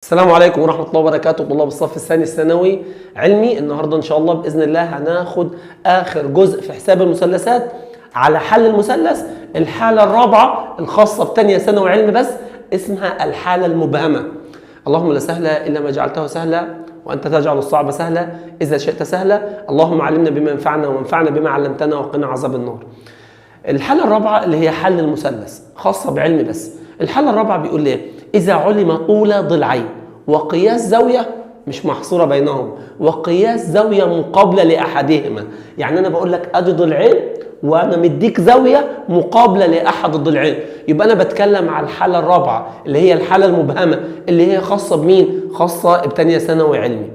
السلام عليكم ورحمة الله وبركاته. طلاب الصف الثاني الثانوي علمي، النهارده إن شاء الله بإذن الله هناخد آخر جزء في حساب المثلثات على حل المثلث، الحالة الرابعة الخاصة بثانية ثانوي علمي بس، اسمها الحالة المبهمة. اللهم لا سهل إلا ما جعلته سهلا وأنت تجعل الصعب سهلا إذا شئت سهلا. اللهم علمنا بما ينفعنا وانفعنا بما علمتنا وقنا عذاب النار. الحالة الرابعة اللي هي حل المثلث خاصة بعلمي بس. الحالة الرابعة بيقول ليه؟ إذا علم طول ضلعين وقياس زاوية مش محصورة بينهم وقياس زاوية مقابلة لأحدهما. يعني أنا بقول لك أدي ضلعين وأنا مديك زاوية مقابلة لأحد الضلعين، يبقى أنا بتكلم على الحالة الرابعة اللي هي الحالة المبهمة اللي هي خاصة بمين؟ خاصة بتانية ثانوي علمي.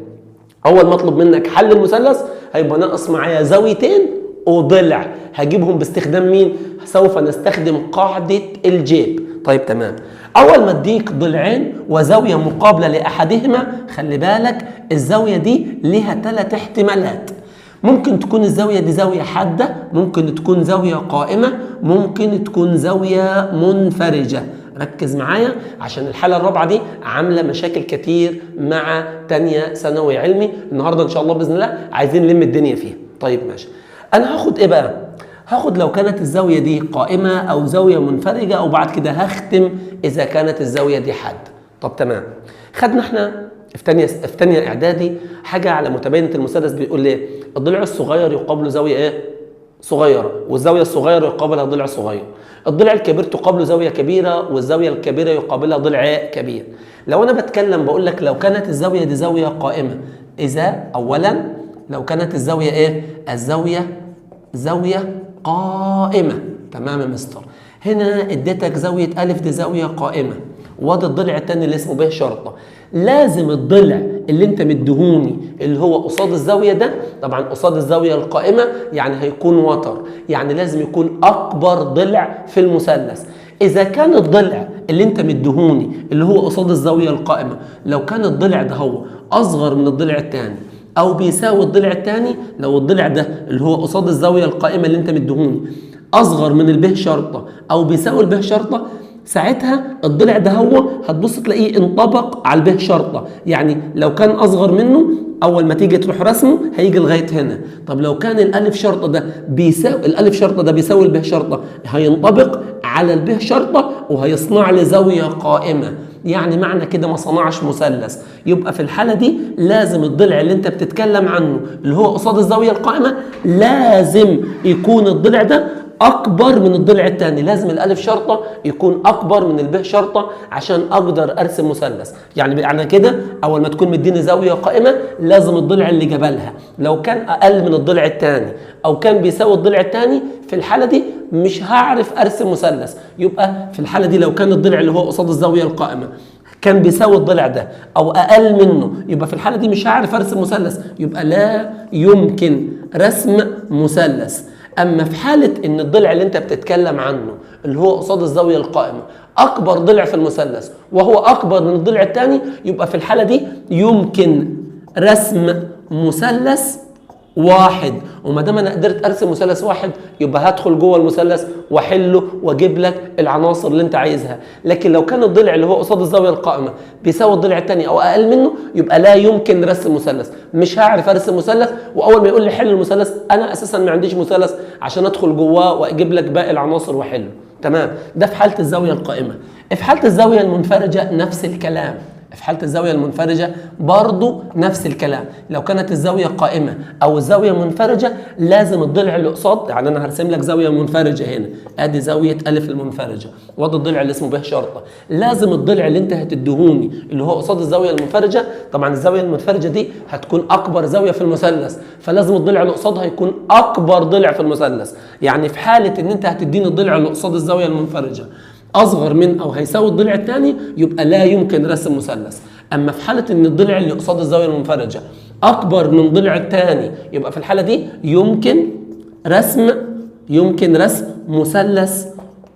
أول ما أطلب منك حل المثلث هيبقى ناقص معايا زاويتين وضلع، هجيبهم باستخدام مين؟ سوف نستخدم قاعدة الجيب. طيب تمام. أول ما اديك ضلعين وزاوية مقابلة لأحدهما، خلي بالك الزاوية دي ليها 3 احتمالات. ممكن تكون الزاوية دي زاوية حادة، ممكن تكون زاوية قائمة، ممكن تكون زاوية منفرجة. ركز معايا عشان الحالة الرابعة دي عاملة مشاكل كتير مع تانية ثانوي علمي. النهاردة إن شاء الله بإذن الله عايزين نلم الدنيا فيها. طيب ماشي. أنا هاخد إيه بقى؟ هاخد لو كانت الزاوية دي قائمة أو زاوية منفرجة، أو بعد كده هختم إذا كانت الزاوية دي حادة. طب تمام. خدنا احنا في تانية إعدادي حاجة على متباينة المثلث، بيقول ليه؟ الضلع الصغير يقابله زاوية إيه؟ صغيرة، والزاوية الصغيرة يقابلها ضلع صغير. الضلع الكبير تقابله زاوية كبيرة، والزاوية الكبيرة يقابلها ضلع كبير. لو أنا بتكلم بقول لك لو كانت الزاوية دي زاوية قائمة، إذا أولا لو كانت الزاوية إيه؟ الزاوية زاوية قائمة. تمام يا مستر. هنا اديتك زاوية ألف دي زاوية قائمة، وادي الضلع التاني اللي اسمه ب شرطة. لازم الضلع اللي انت مديهوني اللي هو قصاد الزاوية ده، طبعا قصاد الزاوية القائمة يعني هيكون وتر، يعني لازم يكون أكبر ضلع في المثلث. إذا كان الضلع اللي انت مديهوني اللي هو قصاد الزاوية القائمة لو كان الضلع ده هو أصغر من الضلع التاني أو بيساوي الضلع التاني، لو الضلع ده اللي هو قصاد الزاوية القائمة اللي انت مديهوني أصغر من الب شرطة أو بيساوي الب شرطة، ساعتها الضلع ده هو هتبص تلاقيه انطبق على الب شرطة. يعني لو كان أصغر منه أول ما تيجي تروح رسمه هيجي لغاية هنا. طب لو كان الألف شرطة ده بيساوي الألف شرطة ده بيساوي الب شرطة، هينطبق على الب شرطة وهيصنع لي زاوية قائمة. يعني معنى كده ما صنعش مثلث. يبقى في الحالة دي لازم الضلع اللي انت بتتكلم عنه اللي هو قصاد الزاوية القائمة لازم يكون الضلع ده أكبر من الضلع الثاني. لازم الألف شرطة يكون أكبر من الب شرطة عشان أقدر أرسم مثلث. يعني كده أول ما تكون مديني زاوية قائمة لازم الضلع اللي جبلها لو كان أقل من الضلع الثاني أو كان بيساوي الضلع الثاني، في الحالة دي مش هعرف أرسم مثلث. يبقى في الحالة دي لو كان الضلع اللي هو قصاد الزاوية القائمة كان بيساوي الضلع ده أو أقل منه، يبقى في الحالة دي مش هعرف أرسم مثلث، يبقى لا يمكن رسم مثلث. أما في حالة إن الضلع اللي أنت بتتكلم عنه اللي هو قصاد الزاوية القائمة أكبر ضلع في المثلث وهو أكبر من الضلع الثاني، يبقى في الحالة دي يمكن رسم مثلث واحد. وما دام انا قدرت ارسم مثلث واحد يبقى هدخل جوه المثلث واحله واجيب لك العناصر اللي انت عايزها. لكن لو كان الضلع اللي هو قصاد الزاويه القائمه بيساوي الضلع الثاني او اقل منه، يبقى لا يمكن رسم مثلث. مش هعرف ارسم مثلث، واول ما يقول لي حل المثلث انا اساسا ما عنديش مثلث عشان ادخل جواه واجيب لك باقي العناصر واحله. تمام. ده في حاله الزاويه القائمه. في حاله الزاويه المنفرجه نفس الكلام. في حالة الزاوية المنفرجة برضو نفس الكلام. لو كانت الزاوية قائمة أو الزاوية منفرجة لازم الضلع اللي قصاد، يعني أنا هرسم لك زاوية منفرجة هنا، أدي زاوية ألف المنفرجة وده الضلع اللي اسمه ب شرطة. لازم الضلع اللي أنت هتديهوني اللي هو قصاد الزاوية المنفرجة، طبعا الزاوية المنفرجة دي هتكون أكبر زاوية في المثلث، فلازم الضلع اللي قصادها يكون أكبر ضلع في المثلث. يعني في حالة إن أنت هتديني الضلع اللي قصاد الزاوية المنفرجة أصغر من أو هيساوي الضلع الثاني، يبقى لا يمكن رسم مثلث. أما في حالة إن الضلع اللي قصاد الزاوية المنفرجة أكبر من الضلع الثاني، يبقى في الحالة دي يمكن رسم مثلث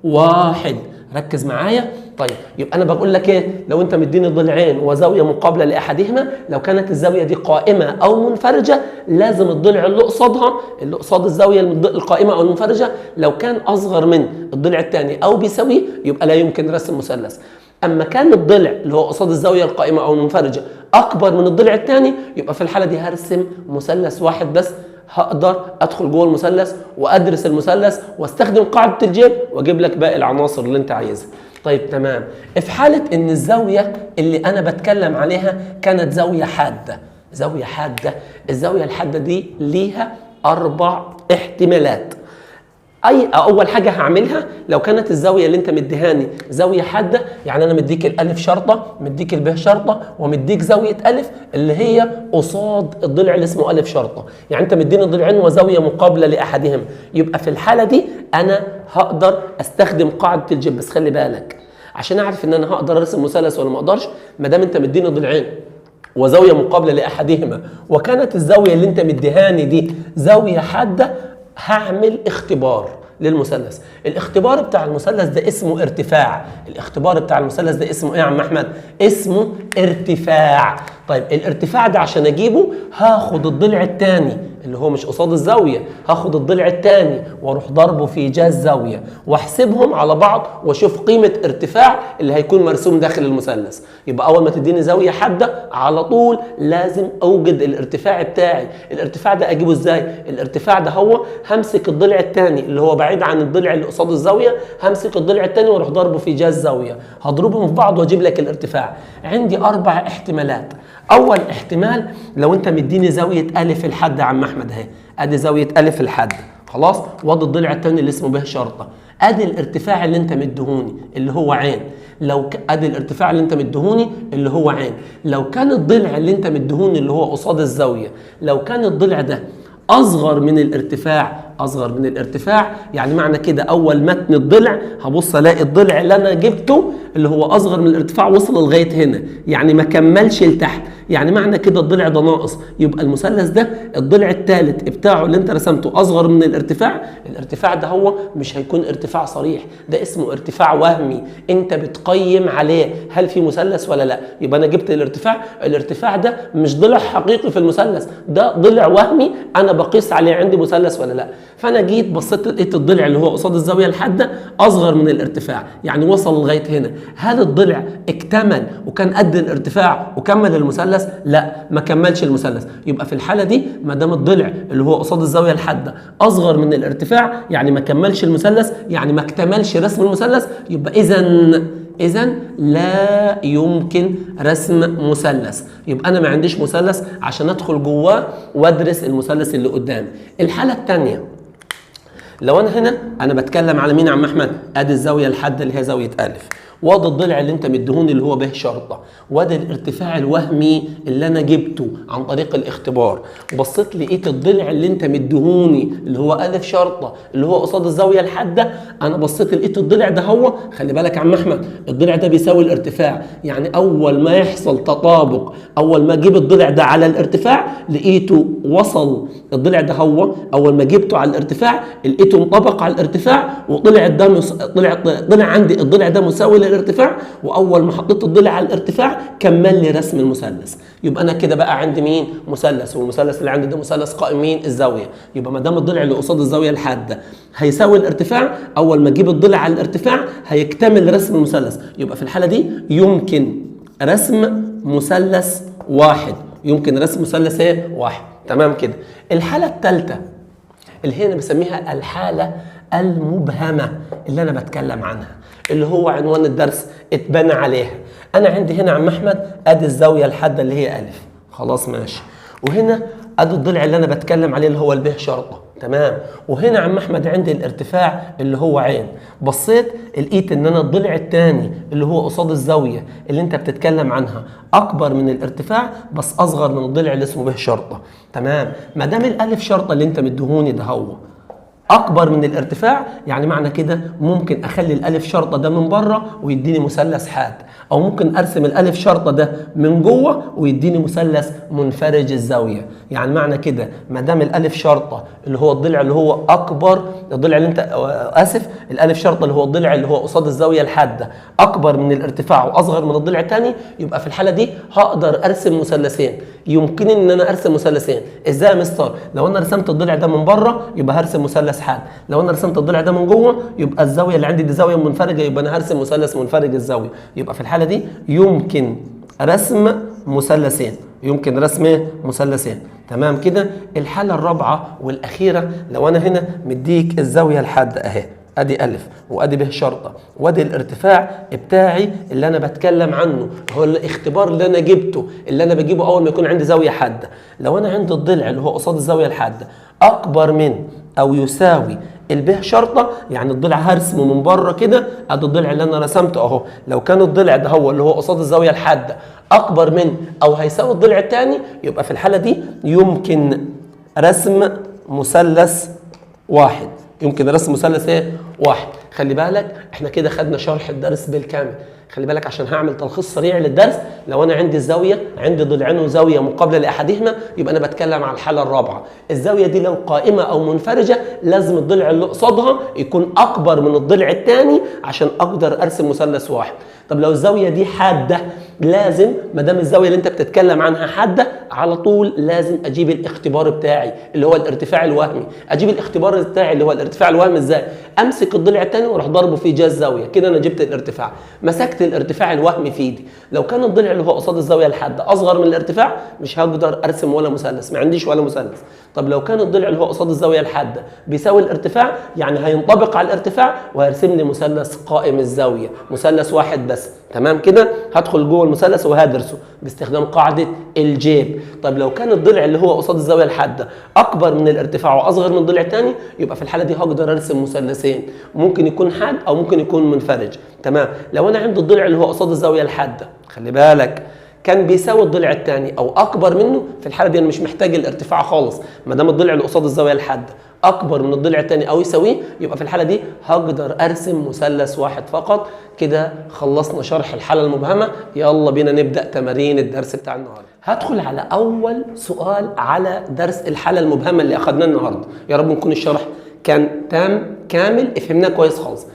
واحد. ركز معايا. طيب يبقى انا بقول لك ايه؟ لو انت مديني ضلعين وزاويه مقابله لاحدهما، لو كانت الزاويه دي قائمه او منفرجه لازم الضلع اللي قصادها اللي قصاد الزاويه القائمه او المنفرجه لو كان اصغر من الضلع الثاني او بيساويه، يبقى لا يمكن رسم مثلث. اما كان الضلع اللي هو قصاد الزاويه القائمه او المنفرجه اكبر من الضلع الثاني، يبقى في الحاله دي هرسم مثلث واحد بس، هقدر ادخل جوه المثلث وادرس المثلث واستخدم قاعده الجيب واجيب لك باقي العناصر اللي انت عايزها. طيب تمام. في حاله ان الزاويه اللي انا بتكلم عليها كانت زاويه حاده، زاويه حاده، الزاويه الحاده دي ليها 4 احتمالات. اول حاجه هعملها لو كانت الزاويه اللي انت مديهاني زاويه حاده، يعني انا مديك الالف شرطه، مديك الب شرطه، ومديك زاويه الف اللي هي قصاد الضلع اللي اسمه الف شرطه، يعني انت مديني ضلعين وزاويه مقابله لاحدهم، يبقى في الحاله دي انا هقدر استخدم قاعده الجيب. بس خلي بالك عشان اعرف ان انا هقدر ارسم مثلث ولا ما اقدرش، ما دام انت مديني ضلعين وزاويه مقابله لاحدهما وكانت الزاويه اللي انت مديهاني دي زاويه حاده، هعمل اختبار للمثلث. الاختبار بتاع المثلث ده اسمه ارتفاع. الاختبار بتاع المثلث ده اسمه ايه يا عم احمد؟ اسمه ارتفاع. طيب الارتفاع ده عشان اجيبه هاخد الضلع الثاني اللي هو مش قصاد الزاويه، هاخد الضلع الثاني واروح ضربه في جاز زاويه واحسبهم على بعض واشوف قيمه ارتفاع اللي هيكون مرسوم داخل المثلث. يبقى اول ما تديني زاويه حاده على طول لازم اوجد الارتفاع بتاعي. الارتفاع ده اجيبه ازاي؟ الارتفاع ده هو همسك الضلع الثاني اللي هو بعيد عن الضلع اللي قصاد الزاويه، همسك الضلع الثاني واروح ضربه في جاز زاويه، هضربهم في بعض واجيب لك الارتفاع. عندي 4 احتمالات. اول احتمال لو انت مديني زاويه الف الحد يا عم احمد اهي، ادي زاويه الف الحد خلاص، وادي الضلع الثاني اللي اسمه ب شرطه، ادي الارتفاع اللي انت مديهوني اللي هو عين. ادي الارتفاع اللي انت مديهوني اللي هو عين. لو كان الضلع اللي انت مديهوني اللي هو قصاد الزاويه، لو كان الضلع ده اصغر من الارتفاع، يعني معنى كده اول متن الضلع هبص الاقي الضلع اللي انا جبته اللي هو اصغر من الارتفاع وصل لغايه هنا، يعني ما كملش لتحت، يعني معنى كده الضلع ده ناقص. يبقى المثلث ده الضلع الثالث بتاعه اللي انت رسمته اصغر من الارتفاع، الارتفاع ده هو مش هيكون ارتفاع صريح، ده اسمه ارتفاع وهمي، انت بتقيم عليه هل في مثلث ولا لا. يبقى انا جبت الارتفاع ده مش ضلع حقيقي في المثلث، ده ضلع وهمي انا بقيس عليه عندي مثلث ولا لا. فانا جيت بصيت لقيت الضلع اللي هو قصاد الزاويه الحاده اصغر من الارتفاع، يعني وصل لغايه هنا. هل الضلع اكتمل وكان قد الارتفاع وكمل المثلث؟ لا، ما كملش المثلث. يبقى في الحاله دي ما دام الضلع اللي هو قصاد الزاويه الحاده اصغر من الارتفاع، يعني ما كملش المثلث، يعني ما اكتملش رسم المثلث، يبقى اذا لا يمكن رسم مثلث. يبقى انا ما عنديش مثلث عشان ادخل جواه وادرس المثلث اللي قدامي. الحاله الثانيه لو انا بتكلم على مين يا عم احمد؟ ادي الزاويه الحاده اللي هي زاويه الف، وادي الضلع اللي انت مديهوني اللي هو ب شرطه، وادي الارتفاع الوهمي اللي انا جبته عن طريق الاختبار. بصيت لقيت الضلع اللي انت مديهوني اللي هو الف شرطه اللي هو قصاد الزاويه الحاده، انا بصيت لقيت الضلع ده هو، خلي بالك يا عم احمد الضلع ده بيساوي الارتفاع، يعني اول ما يحصل تطابق، اول ما اجيب الضلع ده على الارتفاع لقيته وصل، الضلع ده هو اول ما جبته على الارتفاع لقيته انطبق على الارتفاع، وطلع طلع عندي الضلع ده مساوي للارتفاع، واول ما حطيت الضلع على الارتفاع كمل لي رسم المثلث. يبقى انا كده بقى عندي مين؟ مثلث، والمثلث اللي عندي ده مثلث قائم مين؟ الزاويه. يبقى ما دام الضلع اللي قصاد الزاويه الحاده هيساوي الارتفاع، اول ما اجيب الضلع على الارتفاع هيكتمل رسم المثلث. يبقى في الحاله دي يمكن رسم مثلث واحد، يمكن رسم مثلث ايه؟ واحد. تمام كده. الحاله الثالثه اللي هي انا بسميها الحاله المبهمه اللي انا بتكلم عنها، اللي هو عنوان الدرس اتبنى عليها. انا عندي هنا يا عم احمد ادي الزاويه الحاده اللي هي الف، خلاص ماشي، وهنا ادي الضلع اللي انا بتكلم عليه اللي هو الب شرطه، تمام، وهنا يا عم احمد عندي الارتفاع اللي هو عين. بصيت لقيت ان انا الضلع الثاني اللي هو قصاد الزاويه اللي انت بتتكلم عنها اكبر من الارتفاع بس اصغر من الضلع اللي اسمه ب شرطه، تمام. ما دام الالف شرطه اللي انت مديهوني ده هو اكبر من الارتفاع، يعني معنى كده ممكن اخلي الالف شرطه ده من بره ويديني مثلث حاد، او ممكن ارسم الالف شرطه ده من جوه ويديني مثلث منفرج الزاويه. يعني معنى كده ما دام الالف شرطه اللي هو الضلع اللي هو اكبر، الضلع اللي انت الالف شرطه اللي هو الضلع اللي هو قصاد الزاويه الحاده اكبر من الارتفاع واصغر من الضلع الثاني، يبقى في الحاله دي هقدر ارسم مثلثين. يمكن ان انا ارسم مثلثين ازاي يا مستر؟ لو انا رسمت الضلع ده من بره يبقى هرسم مثلث مثلث حاد. لو انا رسمت الضلع ده من جوه يبقى الزاويه اللي عندي دي زاويه منفرجه، يبقى انا هرسم مثلث منفرج الزاويه. يبقى في الحاله دي يمكن رسم مثلثين، يمكن رسم مثلثين. تمام كده. الحاله الرابعه والاخيره، لو انا هنا مديك الزاويه الحاده اهي، ادي الف وادي ب شرطه وادي الارتفاع بتاعي اللي انا بتكلم عنه، هو الاختبار اللي انا جبته اللي انا بجيبه اول ما يكون عندي زاويه حاده. لو انا عندي الضلع اللي هو قصاد الزاويه الحاده اكبر من او يساوي الب شرطه، يعني الضلع هرسمه من بره كده، ادي الضلع اللي انا رسمته اهو. لو كان الضلع ده هو اللي هو قصاد الزاويه الحاده اكبر من او هيساوي الضلع الثاني، يبقى في الحاله دي يمكن رسم مثلث واحد. يمكن رسم مثلث ايه؟ واحد. خلي بالك احنا كده خدنا شرح الدرس بالكامل. خلي بالك عشان هعمل تلخيص سريع للدرس، لو انا عندي الزاويه عندي ضلعين وزاويه مقابله لاحدهما، يبقى انا بتكلم على الحاله الرابعه. الزاويه دي لو قائمه او منفرجه لازم الضلع اللي قصادها يكون اكبر من الضلع الثاني عشان اقدر ارسم مثلث واحد. طب لو الزاويه دي حاده، لازم ما دام الزاويه اللي انت بتتكلم عنها حاده، على طول لازم اجيب الاختبار بتاعي اللي هو الارتفاع الوهمي. اجيب الاختبار بتاعي اللي هو الارتفاع الوهمي ازاي؟ امسك الضلع الثاني واروح ضربه في جهه الزاويه، كده انا جبت الارتفاع. مسكت الارتفاع الوهمي في ايدي، لو كان الضلع اللي هو قصاد الزاويه الحاده اصغر من الارتفاع مش هقدر ارسم ولا مثلث، ما عنديش ولا مثلث. طب لو كان الضلع اللي هو قصاد الزاويه الحاده بيساوي الارتفاع، يعني هينطبق على الارتفاع وهيرسم لي مثلث قائم الزاويه، مثلث واحد بس. تمام كده. هدخل جوه المثلث وهدرسه باستخدام قاعده الجيب. طب لو كان الضلع اللي هو قصاد الزاويه الحاده اكبر من الارتفاع واصغر من الضلع الثاني، يبقى في الحاله دي هقدر ارسم مثلثين، ممكن يكون حاد او ممكن يكون منفرج. تمام. لو انا عندي الضلع اللي هو قصاد الزاويه الحاده، خلي بالك كان بيساوي الضلع الثاني او اكبر منه، في الحاله دي انا مش محتاج الارتفاع خالص، ما دام الضلع اللي قصاد الزاويه الحاده اكبر من الضلع الثاني او يساويه، يبقى في الحاله دي هقدر ارسم مثلث واحد فقط. كده خلصنا شرح الحاله المبهمه. يلا بينا نبدا تمارين الدرس بتاع النهارده. هدخل على اول سؤال على درس الحاله المبهمه اللي اخذناه النهارده. يا رب نكون الشرح كان تام كامل، فهمناه كويس خالص.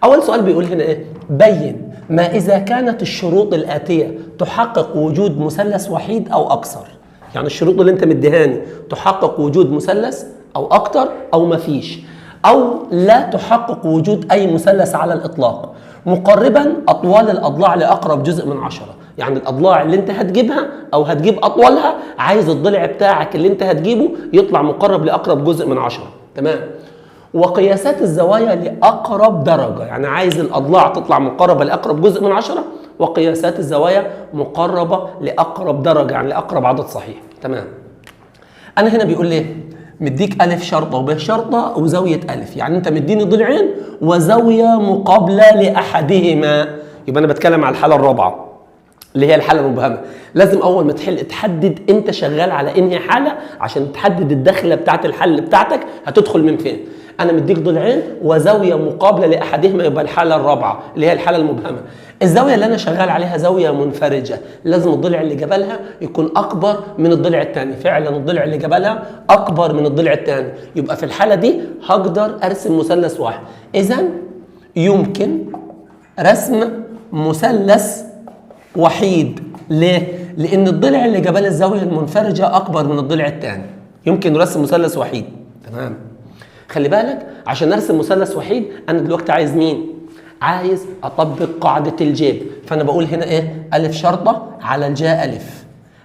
اول سؤال بيقول هنا ايه؟ بين ما اذا كانت الشروط الاتيه تحقق وجود مثلث وحيد او اكثر. يعني الشروط اللي انت مديهاني تحقق وجود مثلث او اكتر او مفيش، او لا تحقق وجود اي مثلث على الاطلاق، مقربا اطوال الاضلاع لاقرب جزء من 10. يعني الاضلاع اللي انت هتجيبها او هتجيب اطولها، عايز الضلع بتاعك اللي انت هتجيبه يطلع مقرب لاقرب جزء من 10. تمام. وقياسات الزوايا لاقرب درجه، يعني عايز الاضلاع تطلع مقربه لاقرب جزء من 10، وقياسات الزوايا مقربه لاقرب درجه، يعني لاقرب عدد صحيح. تمام. انا هنا بيقول لي مديك الف شرطه وب شرطه وزاويه الف، يعني انت مديني ضلعين وزاويه مقابله لاحدهما. يبقى انا بتكلم على الحاله الرابعه اللي هي الحاله المبهمه. لازم اول ما تحل تحدد انت شغال على انهي حاله عشان تحدد الدخله بتاعت الحل بتاعتك هتدخل من فين. انا مديك ضلعين وزاويه مقابله لاحدهما، يبقى الحاله الرابعه اللي هي الحاله المبهمه. الزاويه اللي انا شغال عليها زاويه منفرجه، لازم الضلع اللي جبلها يكون اكبر من الضلع الثاني. فعلا الضلع اللي جبلها اكبر من الضلع الثاني، يبقى في الحاله دي هقدر ارسم مثلث واحد. اذا يمكن رسم مثلث وحيد. ليه؟ لان الضلع اللي جبل الزاويه المنفرجه اكبر من الضلع الثاني، يمكن رسم مثلث وحيد. تمام. خلي بالك عشان ارسم مثلث وحيد انا دلوقتي عايز مين؟ عايز اطبق قاعده الجيب. فانا بقول هنا ايه؟ الف شرطه على الجاء الف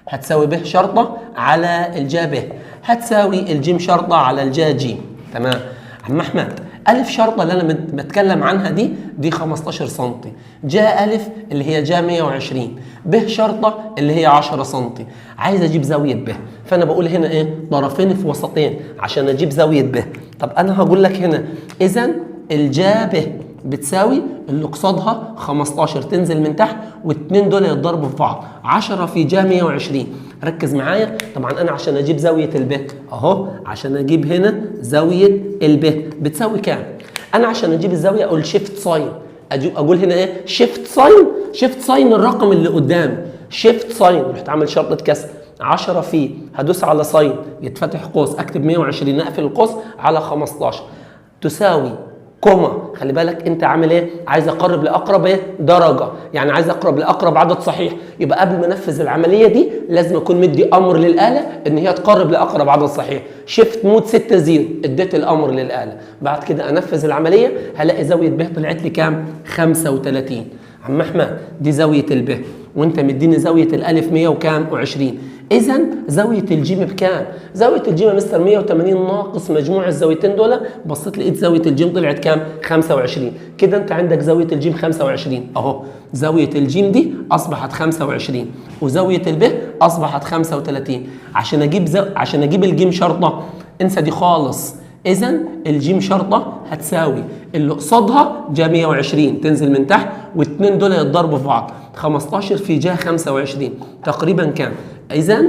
هتساوي ب شرطه على الجاء ب هتساوي الجيم شرطه على الجاء جيم. تمام. عم احمد الف شرطه اللي انا بتكلم عنها دي 15 سم، جاء الف اللي هي جاء 120، ب شرطه اللي هي 10 سم. عايز اجيب زاويه ب، فانا بقول هنا ايه؟ طرفين في وسطين عشان اجيب زاويه ب. طب انا هقول لك هنا اذا الجاء ب بتساوي اللي قصادها 15 تنزل من تحت والاثنين دول يتضربوا في بعض، 10 في جاء 120. ركز معايا. طبعا انا عشان اجيب زاويه الب اهو، عشان اجيب هنا زاويه الب بتساوي كام؟ انا عشان اجيب الزاويه اقول شيفت ساين، اقول هنا ايه؟ شيفت ساين. شيفت ساين الرقم اللي قدام، شيفت ساين رحت عامل شرطه كسر 10 في هدوس على ساين يتفتح قوس اكتب 120 اقفل القوس على 15 تساوي كوما. خلي بالك انت عامل ايه؟ عايز اقرب لاقرب ايه؟ درجه، يعني عايز اقرب لاقرب عدد صحيح. يبقى قبل ما انفذ العمليه دي لازم اكون مدي امر للاله ان هي تقرب لاقرب عدد صحيح. شيفت مود 6 0 اديت الامر للاله. بعد كده انفذ العمليه هلاقي زاويه ب طلعت لي كام؟ 35. عم احمد دي زاويه الب، وانت مديني زاويه الالف 100 وكام؟ و20. اذا زاويه الجيم بكام؟ زاويه الجيم يا مستر 180 ناقص مجموع الزاويتين دول. بصيت لقيت زاويه الجيم طلعت كام؟ 25. كده انت عندك زاويه الجيم 25 اهو. زاويه الجيم دي اصبحت 25 وزاويه الب اصبحت 35. عشان اجيب الجيم شرطه انسى دي خالص. اذا الجيم شرطه هتساوي اللي قصادها جا 120 تنزل من تحت، والاثنين دول يتضربوا في بعض. 15 في جا 25 تقريبا كام؟ اذا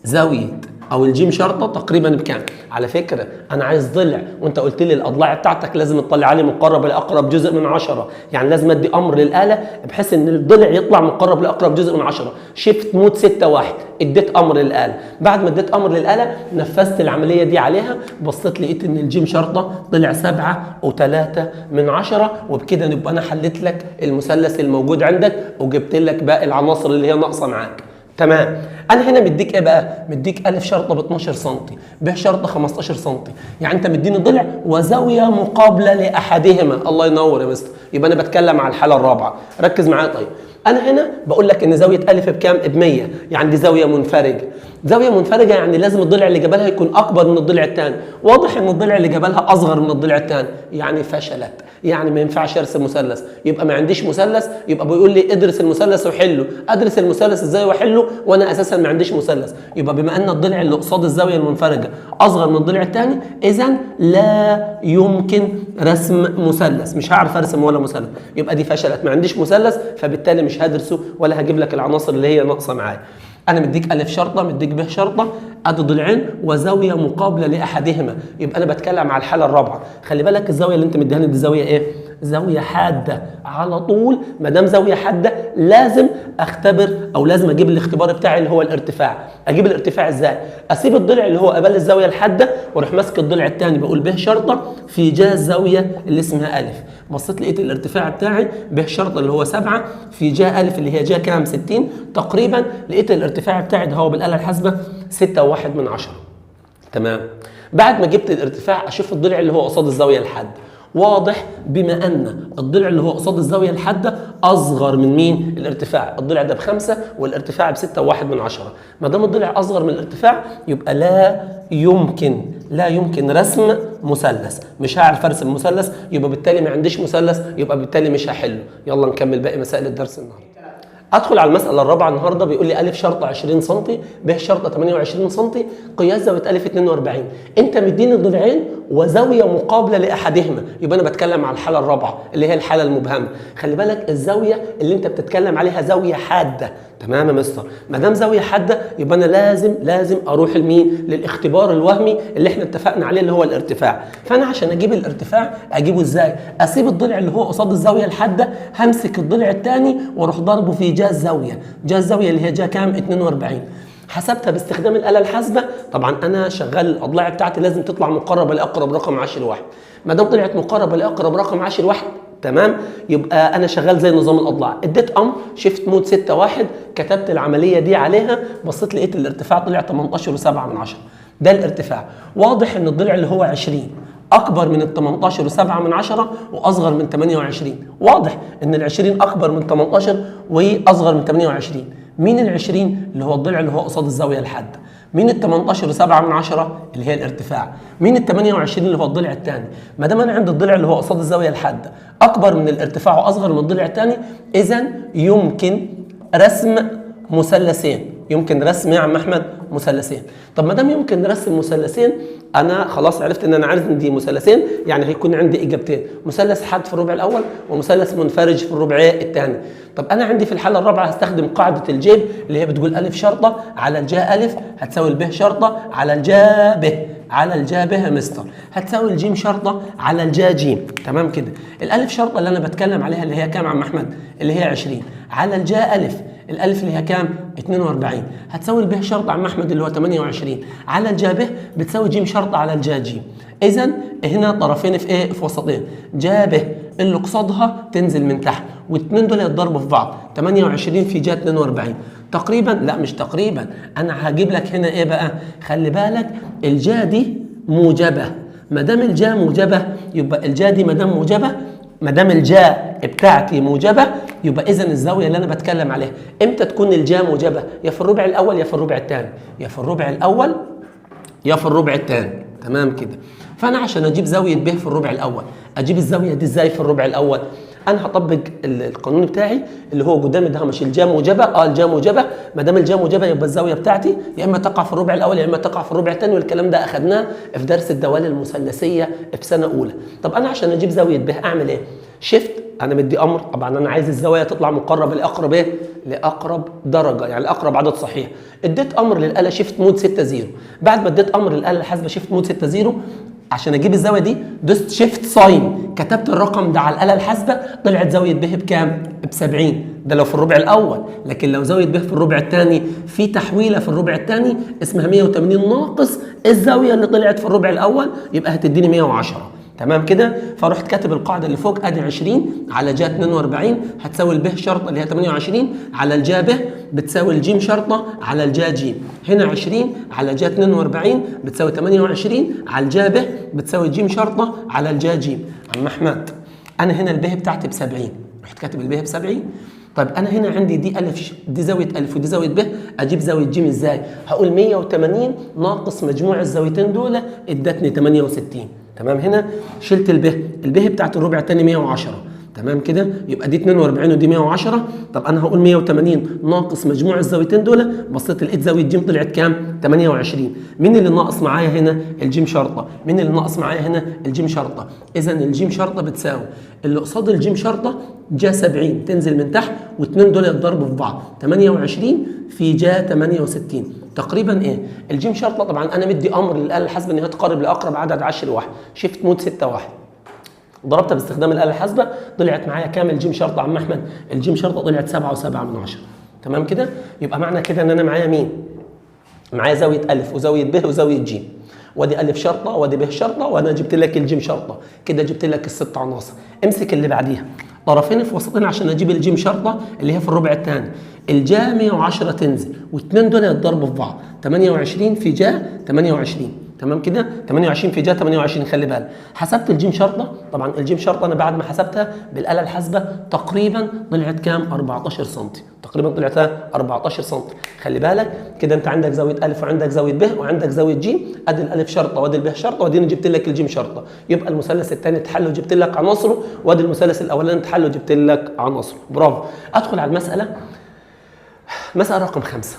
زاويه او الجيم شرطه تقريبا بكام؟ على فكره انا عايز ضلع، وانت قلت لي الاضلاع بتاعتك لازم تطلع عليه مقرب لاقرب جزء من 10، يعني لازم ادي امر للاله بحيث ان الضلع يطلع مقرب لاقرب جزء من 10. شيفت مود 6 1 اديت امر للاله. بعد ما اديت امر للاله نفذت العمليه دي عليها، بصيت لقيت ان الجيم شرطه طلع 7.3، وبكده نبقى انا حليت لك المثلث الموجود عندك وجبت لك باقي العناصر اللي هي ناقصه معاك. تمام. انا هنا مديك ايه بقى؟ مديك الف شرطه ب 12 سم، ب شرطه 15 سم، يعني انت مديني ضلع وزاويه مقابله لاحدهما. الله ينور يا مستر. يبقى انا بتكلم على الحاله الرابعه، ركز معايا. طيب انا هنا بقول لك ان زاويه الف بكام؟ ب 100، يعني دي زاويه منفرجه. زاويه منفرجه يعني لازم الضلع اللي جابلها يكون اكبر من الضلع الثاني. واضح ان الضلع اللي جابلها اصغر من الضلع الثاني، يعني فشلت، يعني ما ينفعش ارسم مثلث. يبقى ما عنديش مثلث. يبقى بيقول لي ادرس المثلث وحله. ادرس المثلث ازاي واحله وانا اساسا ما عنديش مثلث؟ يبقى بما ان الضلع اللي قصاد الزاويه المنفرجه اصغر من الضلع الثاني، اذا لا يمكن رسم مثلث. مش هعرف ارسم ولا مثلث، يبقى دي فشلت، ما عنديش مثلث، فبالتالي مش هدرسه ولا هجيب لك العناصر اللي هي ناقصه معايا. انا مديك الف شرطه، مديك ب شرطه، ادي ضلعين وزاويه مقابله لاحدهما. يبقى انا بتكلم على الحاله الرابعه. خلي بالك الزاويه اللي انت مديهاني دي زاويه ايه؟ زاويه حاده على طول. ما دام زاويه حاده لازم اختبر او لازم اجيب الاختبار بتاعي اللي هو الارتفاع. اجيب الارتفاع ازاي؟ اسيب الضلع اللي هو قبل الزاويه الحاده واروح ماسك الضلع الثاني بقول ب شرطه في جا الزاويه اللي اسمها الف. بصيت لقيت الارتفاع بتاعي ب شرطه اللي هو 7 في جا الف اللي هي جا كام؟ 60 تقريبا. لقيت الارتفاع بتاعي ده هو بالاله الحاسبه 6.1. تمام. بعد ما جبت الارتفاع اشوف الضلع اللي هو قصاد الزاويه الحاده. واضح بما ان الضلع اللي هو قصاد الزاويه الحاده اصغر من مين؟ الارتفاع. الضلع ده ب5 والارتفاع ب6.1. ما دام الضلع اصغر من الارتفاع يبقى لا يمكن رسم مثلث. مش هعرف ارسم مثلث، يبقى بالتالي ما عنديش مثلث، يبقى بالتالي مش هحله. يلا نكمل باقي مسائل الدرس النهارده. ادخل على المساله الرابعه النهارده. بيقول لي الف شرطه 20 سم، ب شرطه 28 سم، قياس زاويه الف 42. انت مديني ضلعين وزاويه مقابله لاحدهما. يبقى انا بتكلم على الحاله الرابعه اللي هي الحاله المبهمه. خلي بالك الزاويه اللي انت بتتكلم عليها زاويه حاده. تمام يا مستر. ما دام زاويه حاده يبقى انا لازم اروح لمين؟ للاختبار الوهمي اللي احنا اتفقنا عليه اللي هو الارتفاع. فانا عشان اجيب الارتفاع اجيبه ازاي؟ اسيب الضلع اللي هو قصاد الزاويه الحاده، همسك الضلع الثاني واروح ضربه في جا الزاويه اللي هي جا كام؟ 42. حسبتها باستخدام الاله الحاسبه. طبعا انا شغال الاضلاع بتاعتي لازم تطلع مقربه لاقرب رقم 10 واحد. ما دام طلعت مقربه لاقرب رقم 10 واحد تمام، يبقى انا شغال زي نظام الاضلاع. اديت امر شيفت مود 6 1، كتبت العمليه دي عليها، بصيت لقيت الارتفاع طلع 18.7. ده الارتفاع. واضح ان الضلع اللي هو 20 اكبر من ال 18.7 واصغر من 28. واضح ان ال 20 اكبر من 18 واصغر من 28. مين ال 20 اللي هو الضلع اللي هو قصاد الزاويه الحاده؟ مين ال 18.7 اللي هي الارتفاع؟ مين ال 28 اللي هو الضلع الثاني؟ ما دام انا عندي الضلع اللي هو قصاد الزاويه الحاده اكبر من الارتفاع واصغر من الضلع الثاني، اذا يمكن رسم مثلثين. يمكن رسم يا عم احمد مثلثين. طب ما دام يمكن رسم مثلثين، انا خلاص عرفت ان انا عارف ان دي مثلثين، يعني هيكون عندي اجابتين، مثلث حاد في الربع الاول ومثلث منفرج في الربع الثاني. طب انا عندي في الحاله الرابعه هستخدم قاعده الجيب اللي هي بتقول الف شرطه على الجا الف هتساوي الب شرطه على الجا ب. على الجا ب يا مستر، هتساوي الجيم شرطه على الجا جيم. تمام كده. الالف شرطه اللي انا بتكلم عليها اللي هي كام يا عم احمد؟ اللي هي 20 على الجا الف، الالف اللي هي كام؟ 42. هتساوي الب شرطه عم احمد اللي هو 28 على الجا ب بتساوي جيم شرطه على الجا جيم. اذا هنا طرفين في ايه؟ في وسطين. جا ب اللي قصادها تنزل من تحت، والاثنين دول يتضربوا في بعض، 28 في جا 42. تقريبا، لا مش تقريبا، انا هجيب لك هنا ايه بقى؟ خلي بالك الجا دي موجبه، ما دام الجا موجبه يبقى الجا دي ما دام موجبه، ما دام الجا بتاعتي موجبه يبقى اذا الزاويه اللي انا بتكلم عليها امتى تكون الجا موجبه؟ يا في الربع الاول يا في الربع الثاني، يا في الربع الاول يا في الربع الثاني. تمام كده. فانا عشان اجيب زاويه ب في الربع الاول، اجيب الزاويه دي ازاي في الربع الاول؟ انا هطبق القانون بتاعي اللي هو قدامي ده، مش الجا موجبه؟ الجا موجبه، ما دام الجا موجبه يبقى الزاويه بتاعتي يا اما تقع في الربع الاول يا اما تقع في الربع الثاني، والكلام ده اخذناه في درس الدوال المثلثيه في سنه اولى. طب انا عشان اجيب زاويه ب اعمل ايه؟ شيفت، انا مدي امر، طبعا انا عايز الزاويه تطلع مقربه لاقرب ايه؟ لاقرب درجه، يعني لاقرب عدد صحيح. اديت امر للاله شيفت مود 6 0. بعد ما اديت امر للاله الحاسبه شيفت مود 6 0 عشان اجيب الزاويه دي دوست شيفت ساين، كتبت الرقم ده على الاله الحاسبه، طلعت زاويه ب بكام؟ ب 70. ده لو في الربع الاول، لكن لو زاويه ب في الربع الثاني في تحويله في الربع الثاني اسمها 180 ناقص الزاويه اللي طلعت في الربع الاول، يبقى هتديني 110. تمام كده. فرحت كاتب القاعده اللي فوق، ادي 20 على جا 42 هتساوي الب شرطه اللي هي 28 على الجا ب بتساوي الجيم شرطه على الجا جيم. هنا 20 على جا 42 بتساوي 28 على الجا ب بتساوي الجيم شرطه على الجا جيم. عم احمد انا هنا الب بتاعتي ب 70، رحت كاتب الب ب 70. طيب انا هنا عندي دي الف، دي زاويه الف ودي زاويه ب، اجيب زاويه جيم ازاي؟ هقول 180 ناقص مجموع الزاويتين دول ادتني 68. تمام. هنا شلت الب بتاعت الربع الثاني 110. تمام كده. يبقى دي 42 ودي 110. طب انا هقول 180 ناقص مجموع الزاويتين دول، بصيت لقيت زاويه جيم طلعت كام؟ 28. مين اللي ناقص معايا هنا؟ الجيم شرطه. مين اللي ناقص معايا هنا؟ الجيم شرطه. اذا الجيم شرطه بتساوي اللي قصاد الجيم شرطه جا 70 تنزل من تحت، واثنين دول يتضربوا في بعض، 28 في جا 68. تقريبا ايه؟ الجيم شرطه طبعا انا مدي امر للاله الحاسبه ان هي تقارب لاقرب عدد 10 واحد، شيفت مود 6 1. ضربتها باستخدام الاله الحاسبه طلعت معايا كام الجيم شرطه عم احمد؟ الجيم شرطه طلعت 7.7. تمام كده. يبقى معنى كده ان انا معايا مين؟ معايا زاويه الف وزاويه ب وزاويه جيم، وادي الف شرطه وادي ب شرطه، وانا جبت لك الجيم شرطه. كده جبت لك الست عناصر. امسك اللي بعديها، طرفين في وسطين عشان اجيب الجيم شرطه اللي هي في الربع الثاني. الجا 110 تنزل واثنين دول يتضربوا في بعض، 28 في جا 28. تمام كده. 28 في جا 28. خلي بالك حسبت الجيم شرطه، طبعا الجيم شرطه انا بعد ما حسبتها بالاله الحاسبه تقريبا طلعت كام؟ 14 سم. تقريبا طلعت 14 سم. خلي بالك كده انت عندك زاويه الف وعندك زاويه ب وعندك زاويه ج، ادي الالف شرطه وادي الب شرطه وادي جبت لك الجيم شرطه. يبقى المثلث الثاني اتحل وجبت لك عناصره، وادي المثلث الاولاني اتحل وجبت لك عناصره. برافو. ادخل على المساله، مساله رقم 5.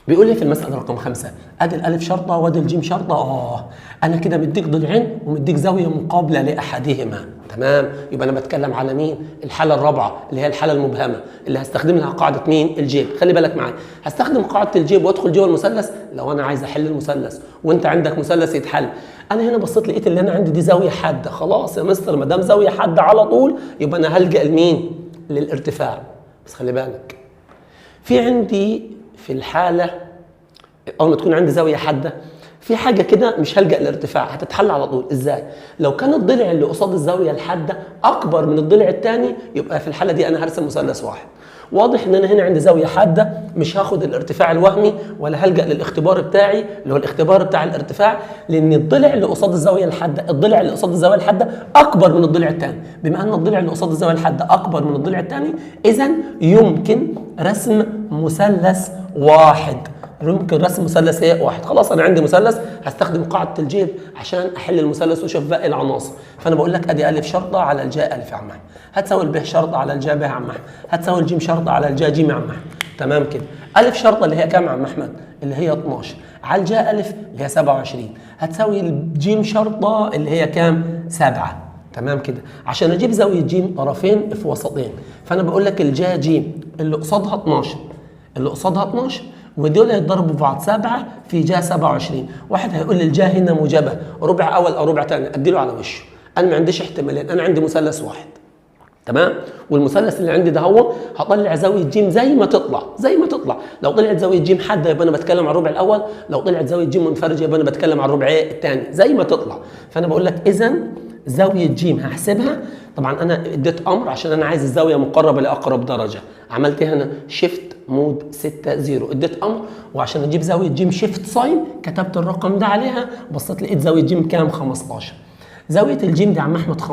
بيقول لي في المساله رقم 5 ادي الالف شرطه وادي الجيم شرطه. انا كده مديك ضلعين ومديك زاويه مقابله لاحدهما. تمام. يبقى انا بتكلم على مين؟ الحاله الرابعه اللي هي الحاله المبهمه اللي هستخدم لها قاعده مين؟ الجيب. خلي بالك معايا، هستخدم قاعده الجيب وادخل جوه المثلث لو انا عايز احل المثلث وانت عندك مثلث يتحل. انا هنا بصيت لقيت اللي انا عندي دي زاويه حاده، خلاص يا مستر ما دام زاويه حاده على طول يبقى انا هلجا لمين؟ للارتفاع. بس خلي بالك في عندي في الحاله اول ما تكون عندي زاويه حاده في حاجه كده مش هلجا للارتفاع، هتتحل على طول. ازاي؟ لو كان الضلع اللي قصاد الزاويه الحاده اكبر من الضلع الثاني يبقى في الحاله دي انا هرسم مثلث واحد. واضح ان انا هنا عندي زاويه حاده، مش هاخد الارتفاع الوهمي ولا هلجا للاختبار بتاعي اللي هو الاختبار بتاع الارتفاع، لان الضلع اللي قصاد الزاويه الحاده، الضلع اللي قصاد الزاويه الحاده اكبر من الضلع الثاني. بما ان الضلع اللي قصاد الزاويه الحاده اكبر من الضلع الثاني اذا يمكن رسم مثلث واحد. يمكن رسم مثلث ايه؟ واحد. خلاص انا عندي مثلث هستخدم قاعده الجيب عشان احل المثلث واشوف باقي العناصر. فانا بقول لك ادي الف شرطه على الجا الف يا عم احمد، هتساوي الب شرطه على الجا ب يا عم احمد، هتساوي الجيم شرطه على الجا جيم يا عم احمد. تمام كده. الف شرطه اللي هي كام يا عم احمد؟ اللي هي 12 على الجا الف اللي هي 27 هتساوي الجيم شرطه اللي هي كام؟ 7. تمام كده. عشان اجيب زاويه جيم طرفين في وسطين فانا بقول لك الجا جيم اللي قصادها 12 اللي قصادها 12 ودول يتضربوا في بعض 7 في جا 27. واحد هيقول لي الجا هنا موجبه ربع اول او ربع ثاني، اديله على وشه. انا ما عنديش احتمالين، انا عندي مثلث واحد. تمام؟ والمثلث اللي عندي ده هو هطلع زاويه ج زي ما تطلع، زي ما تطلع. لو طلعت زاويه ج حاده يبقى انا بتكلم عن الربع الاول، لو طلعت زاويه ج منفرجه يبقى انا بتكلم عن الربع الثاني، زي ما تطلع. فانا بقول لك اذا زاويه ج هحسبها. طبعا انا اديت امر عشان انا عايز الزاويه مقربه لاقرب درجه. عملت هنا شيفت مود 60، اديت امر، وعشان اجيب زاويه ج شيفت ساين كتبت الرقم ده عليها، بصيت لقيت زاويه ج كام؟ 15. زاوية الجيم دي عم احمد 15،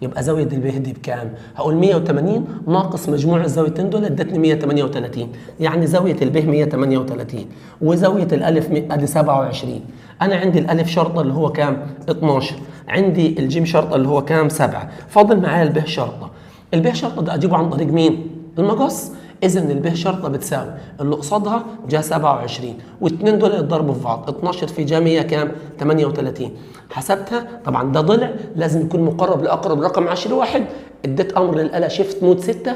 يبقى زاوية البه دي بكام؟ هقول 180 ناقص مجموع الزاويتين دول ادتني 138، يعني زاوية البه 138 وزاوية الالف ادي 27. انا عندي الالف شرطة اللي هو كام؟ 12، عندي الجيم شرطة اللي هو كام؟ 7. فاضل معايا البه شرطة. البه شرطة ده اجيبه عن طريق مين؟ المقص. اذا البه شرطه بتساوي اللي قصادها جا 27 والاثنين دول يتضربوا في بعض، 12 في جا 100 كام؟ 38. حسبتها. طبعا ده ضلع لازم يكون مقرب لاقرب رقم 10 واحد. اديت امر للاله شيفت مود 6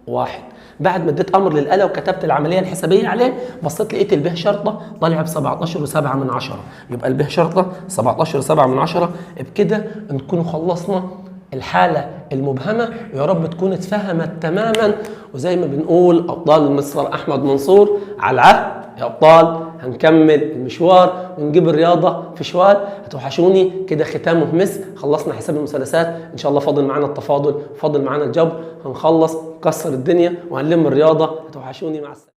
1. بعد ما اديت امر للاله وكتبت العمليه الحسابيه عليه، بصيت لقيت البه شرطه طالع ب 17.7، يبقى البه شرطه 17.7. بكده نكون خلصنا الحالة المبهمة، يا رب تكون اتفهمت تماما. وزي ما بنقول أبطال المستر أحمد منصور على العهد يا أبطال، هنكمل المشوار ونجيب الرياضة في شوال. هتوحشوني كده. ختامه مس، خلصنا حساب المثلثات إن شاء الله. فاضل معانا التفاضل، فاضل معانا الجبر، هنخلص كسر الدنيا وهنلم الرياضة. هتوحشوني. مع السلامة.